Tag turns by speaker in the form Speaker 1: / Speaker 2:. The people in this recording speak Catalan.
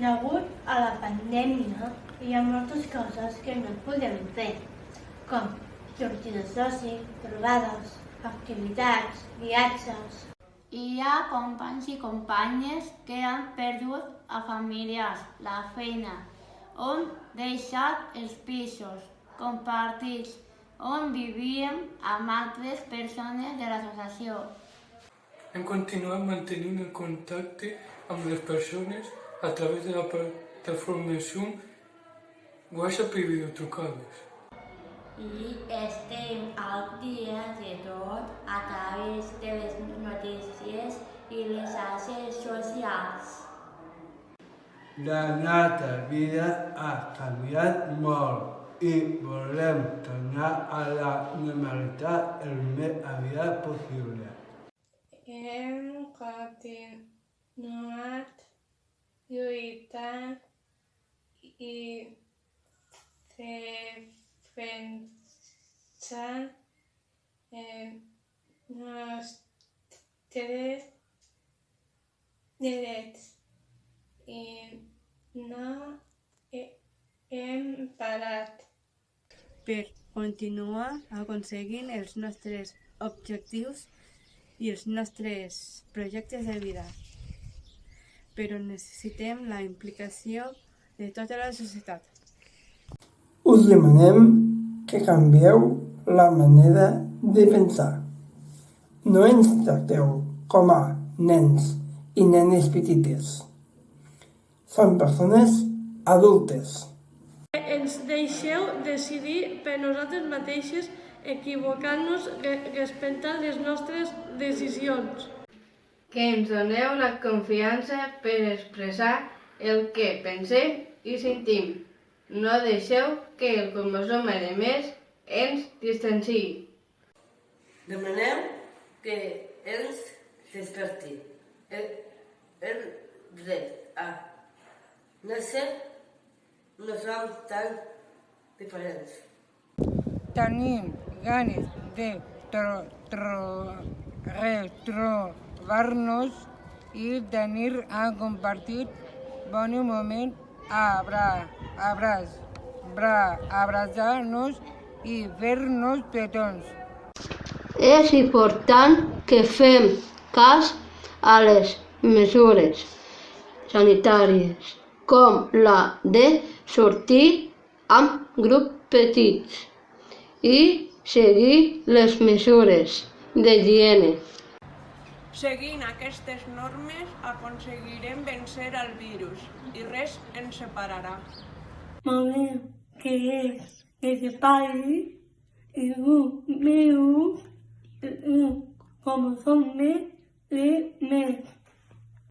Speaker 1: Degut a la pandèmia, hi ha moltes coses que no podem fer, com sortides d'oci, trobades, activitats, viatges.
Speaker 2: Hi ha companys i companyes que han perdut a familiars, la feina, on deixat els pisos compartits, on vivíem amb altres persones de l'associació.
Speaker 3: Hem continuat mantenint el contacte amb les persones a través de la plataforma Zoom, WhatsApp i videotrucades.
Speaker 2: I estem al dia de tot a través de les notícies i les xarxes socials.
Speaker 4: La nostra vida ha canviat molt i volem tornar a la normalitat el més aviat possible.
Speaker 1: Hem continuat lluitant i defensant els nostres drets i no hem parat.
Speaker 5: Per continuar aconseguint els nostres objectius i els nostres projectes de vida. Però necessitem la implicació de tota la societat.
Speaker 6: Us demanem que canvieu la manera de pensar. No ens tracteu com a nens i nenes petites. Som persones adultes.
Speaker 1: Ens deixeu decidir per nosaltres mateixes, equivocant-nos respectant les nostres decisions.
Speaker 7: Que ens doneu la confiança per expressar el que pensem i sentim. No deixeu que el cromosoma de més ens distanciï.
Speaker 8: Demanem que ens desperti el dret a néixer. No som tan diferents.
Speaker 9: Tenim ganes de retrobar-nos i tenir a compartir bon moment, abraçar-nos i fer-nos petons.
Speaker 10: És important que fem cas a les mesures sanitàries, com la de sortir amb grups petits i seguir les mesures d'higiene.
Speaker 11: Seguint aquestes normes aconseguirem vencer el virus i res ens separarà.
Speaker 1: Volem que es separi el meu com som més.